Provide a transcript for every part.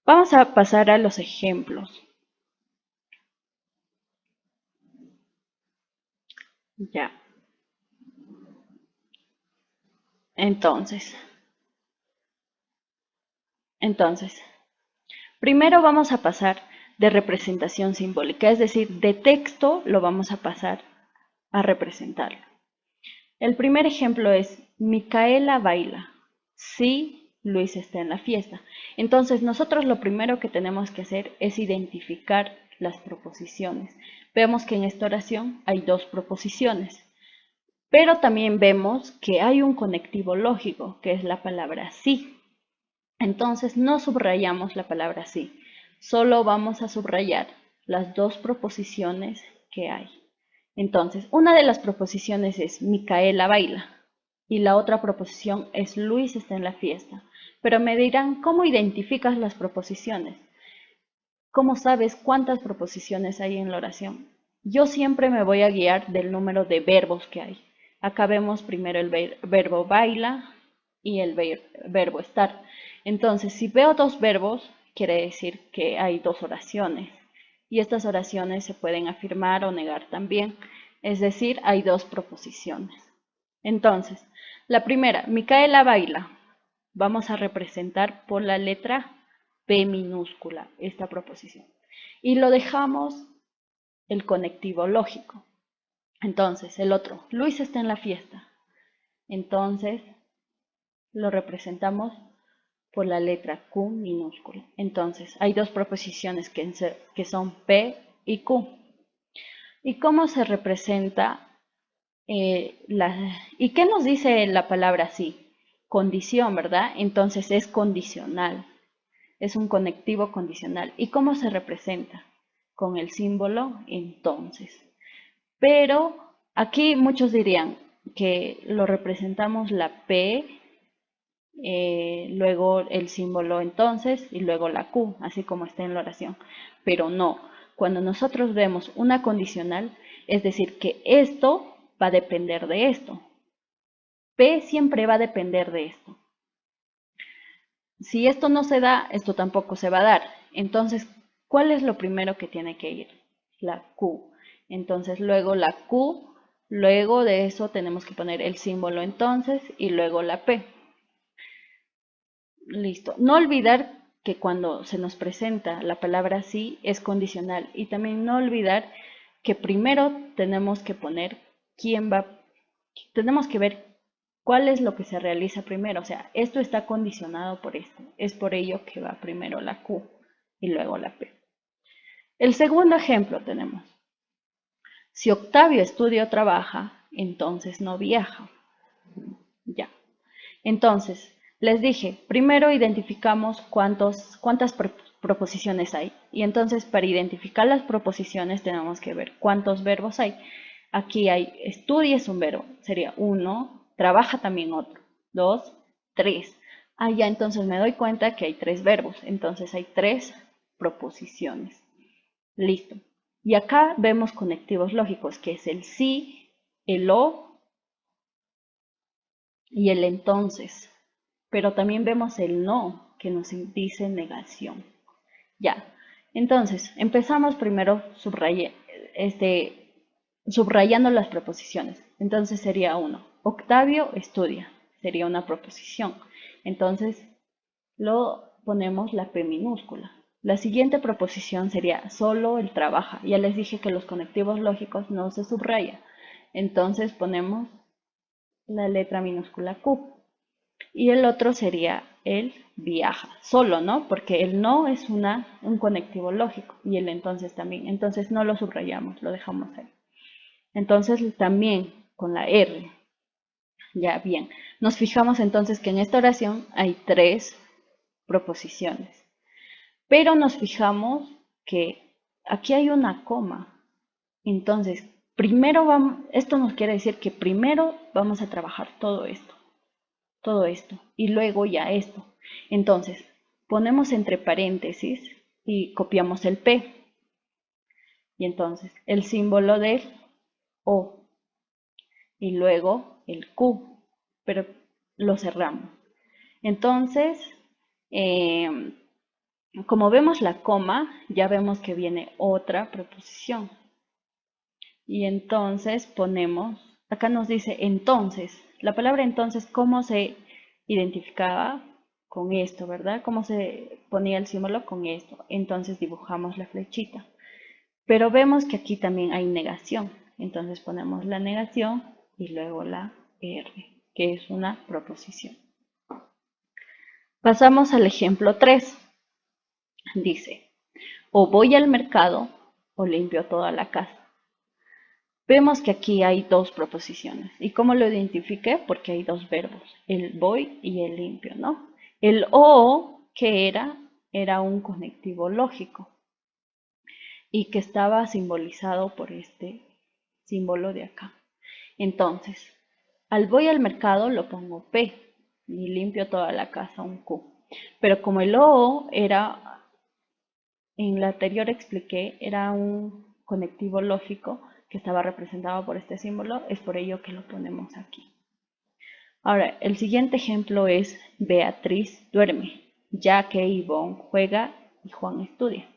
Vamos a pasar a los ejemplos. Ya. Entonces, entonces, primero vamos a pasar de representación simbólica, es decir, de texto lo vamos a pasar a representarlo. El primer ejemplo es, Micaela baila. Sí, Luis está en la fiesta. Entonces, nosotros lo primero que tenemos que hacer es identificar las proposiciones. Vemos que en esta oración hay dos proposiciones, pero también vemos que hay un conectivo lógico, que es la palabra sí. Entonces, no subrayamos la palabra sí, solo vamos a subrayar las dos proposiciones que hay. Entonces, una de las proposiciones es Micaela baila y la otra proposición es Luis está en la fiesta. Pero me dirán, ¿cómo identificas las proposiciones? ¿Cómo sabes cuántas proposiciones hay en la oración? Yo siempre me voy a guiar del número de verbos que hay. Acá vemos primero el verbo baila y el verbo estar. Entonces, si veo dos verbos, quiere decir que hay dos oraciones. Y estas oraciones se pueden afirmar o negar también. Es decir, hay dos proposiciones. Entonces, la primera, Micaela baila. Vamos a representar por la letra P minúscula esta proposición. Y lo dejamos el conectivo lógico. Entonces, el otro, Luis está en la fiesta. Entonces, lo representamos por la letra Q minúscula. Entonces, hay dos proposiciones que son P y Q. ¿Y cómo se representa ¿y qué nos dice la palabra sí? Condición, ¿verdad? Entonces es condicional. Es un conectivo condicional. ¿Y cómo se representa? Con el símbolo entonces. Pero aquí muchos dirían que lo representamos la P, luego el símbolo entonces y luego la Q, así como está en la oración. Pero no, cuando nosotros vemos una condicional, es decir, que esto va a depender de esto. P siempre va a depender de esto. Si esto no se da, esto tampoco se va a dar. Entonces, ¿cuál es lo primero que tiene que ir? La Q. Entonces, luego la Q, luego de eso tenemos que poner el símbolo entonces y luego la P. Listo. No olvidar que cuando se nos presenta la palabra sí es condicional y también no olvidar que primero tenemos que poner quién va, tenemos que ver cuál es lo que se realiza primero. O sea, esto está condicionado por esto. Es por ello que va primero la Q y luego la P. El segundo ejemplo tenemos, si Octavio estudia o trabaja, entonces no viaja. Ya. Entonces, les dije, primero identificamos cuántas proposiciones hay. Y entonces, para identificar las proposiciones tenemos que ver cuántos verbos hay. Aquí hay estudia es un verbo, sería uno, trabaja también otro, dos, tres. Ah, ya, entonces me doy cuenta que hay tres verbos, entonces hay tres proposiciones. Listo. Y acá vemos conectivos lógicos, que es el sí, el o y el entonces. Pero también vemos el no, que nos dice negación. Ya, entonces empezamos primero subrayando las proposiciones. Entonces sería uno, Octavio estudia, sería una proposición. Entonces lo ponemos la P minúscula. La siguiente proposición sería solo él trabaja. Ya les dije que los conectivos lógicos no se subraya. Entonces ponemos la letra minúscula Q. Y el otro sería el viaja, solo, ¿no? Porque el no es un conectivo lógico y el entonces también. Entonces no lo subrayamos, lo dejamos ahí. Entonces también con la R. Ya bien. Nos fijamos entonces que en esta oración hay tres proposiciones. Pero nos fijamos que aquí hay una coma. Entonces, primero vamos, esto nos quiere decir que primero vamos a trabajar todo esto y luego ya esto. Entonces, ponemos entre paréntesis y copiamos el P. Y entonces el símbolo del O y luego el Q, pero lo cerramos. Entonces, eh, Como vemos la coma, ya vemos que viene otra preposición. Y entonces ponemos, acá nos dice entonces. La palabra entonces, ¿cómo se identificaba? Con esto, ¿verdad? ¿Cómo se ponía el símbolo? Con esto. Entonces dibujamos la flechita. Pero vemos que aquí también hay negación. Entonces ponemos la negación y luego la R, que es una proposición. Pasamos al ejemplo 3. Dice, o voy al mercado o limpio toda la casa. Vemos que aquí hay dos proposiciones. ¿Y cómo lo identifiqué? Porque hay dos verbos, el voy y el limpio, ¿no? El o, ¿qué era? Era un conectivo lógico y que estaba simbolizado por este símbolo de acá. Entonces, al voy al mercado lo pongo P y limpio toda la casa un Q. Pero como el O era, en la anterior expliqué, era un conectivo lógico que estaba representado por este símbolo, es por ello que lo ponemos aquí. Ahora, el siguiente ejemplo es Beatriz duerme, ya que Ivonne juega y Juan estudia.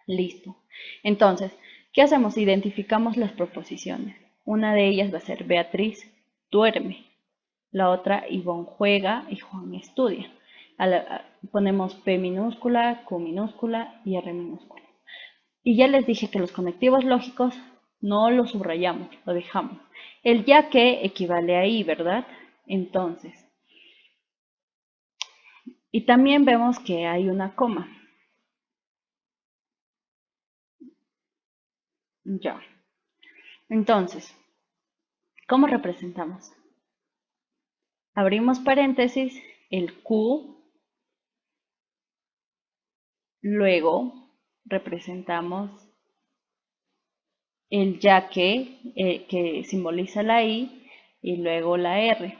Listo. Entonces, ¿qué hacemos? Identificamos las proposiciones. Una de ellas va a ser Beatriz duerme. La otra, Ivonne juega y Juan estudia. Ponemos P minúscula, Q minúscula y R minúscula. Y ya les dije que los conectivos lógicos no los subrayamos, lo dejamos. El ya que equivale a I, ¿verdad? Entonces, y también vemos que hay una coma. Ya. Entonces, ¿cómo representamos? Abrimos paréntesis, el Q, luego representamos el ya que simboliza la I, y luego la R.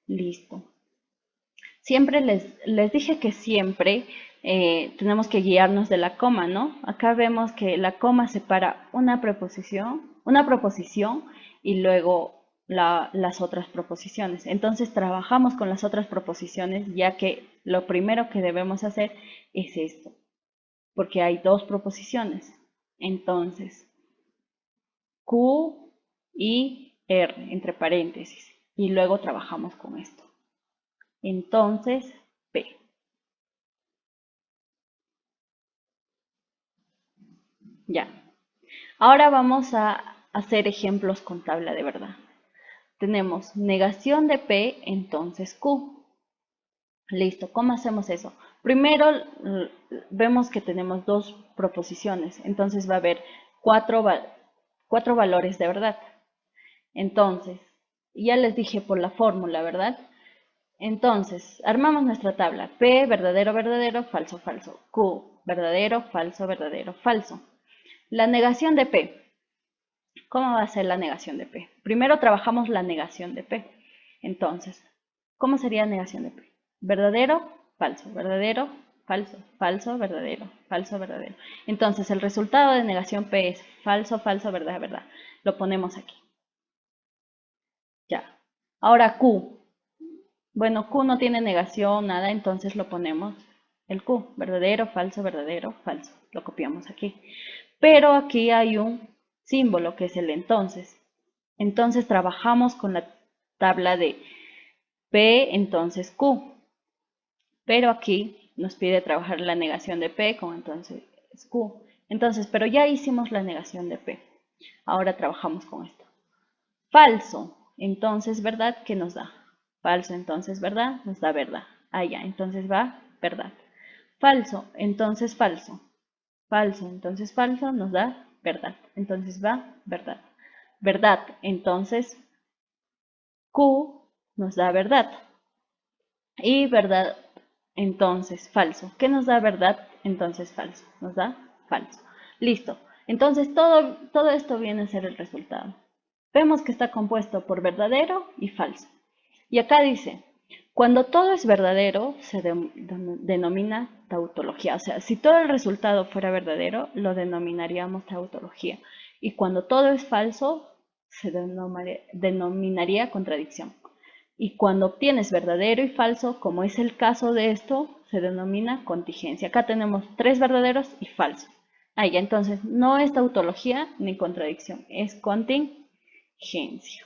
Listo. Siempre les dije que siempre tenemos que guiarnos de la coma, ¿no? Acá vemos que la coma separa una proposición y luego las otras proposiciones. Entonces trabajamos con las otras proposiciones, ya que lo primero que debemos hacer es esto, porque hay dos proposiciones. Entonces, Q y R, entre paréntesis, y luego trabajamos con esto. Entonces, P. Ya. Ahora vamos a hacer ejemplos con tabla de verdad. Tenemos negación de P, entonces Q. Listo, ¿cómo hacemos eso? Primero vemos que tenemos dos proposiciones, entonces va a haber cuatro valores de verdad. Entonces, ya les dije por la fórmula, ¿verdad? Entonces, armamos nuestra tabla. P, verdadero, verdadero, falso, falso. Q, verdadero, falso, verdadero, falso. La negación de P. ¿Cómo va a ser la negación de P? Primero trabajamos la negación de P. Entonces, ¿cómo sería negación de P? Verdadero, falso, verdadero, falso, falso, verdadero, falso, verdadero. Entonces, el resultado de negación P es falso, falso, verdad, verdad. Lo ponemos aquí. Ya. Ahora Q. Bueno, Q no tiene negación, nada, entonces lo ponemos el Q. Verdadero, falso, falso. Lo copiamos aquí. Pero aquí hay un símbolo que es el entonces. Entonces trabajamos con la tabla de P, entonces Q. Pero aquí nos pide trabajar la negación de P con entonces Q. Entonces, pero ya hicimos la negación de P. Ahora trabajamos con esto. Falso, entonces verdad, ¿qué nos da? Falso, entonces verdad, nos da verdad. Ah, ya, entonces va verdad. Falso, entonces falso. Falso, entonces falso, nos da verdad. Entonces va verdad. Verdad, entonces Q nos da verdad. Y verdad, entonces falso. ¿Qué nos da verdad? Entonces falso. Nos da falso. Listo. Entonces todo esto viene a ser el resultado. Vemos que está compuesto por verdadero y falso. Y acá dice, cuando todo es verdadero se denomina tautología. O sea, si todo el resultado fuera verdadero, lo denominaríamos tautología. Y cuando todo es falso, se denominaría contradicción. Y cuando obtienes verdadero y falso, como es el caso de esto, se denomina contingencia. Acá tenemos 3 verdaderos y falsos. Ahí, entonces, no es tautología ni contradicción, es contingencia.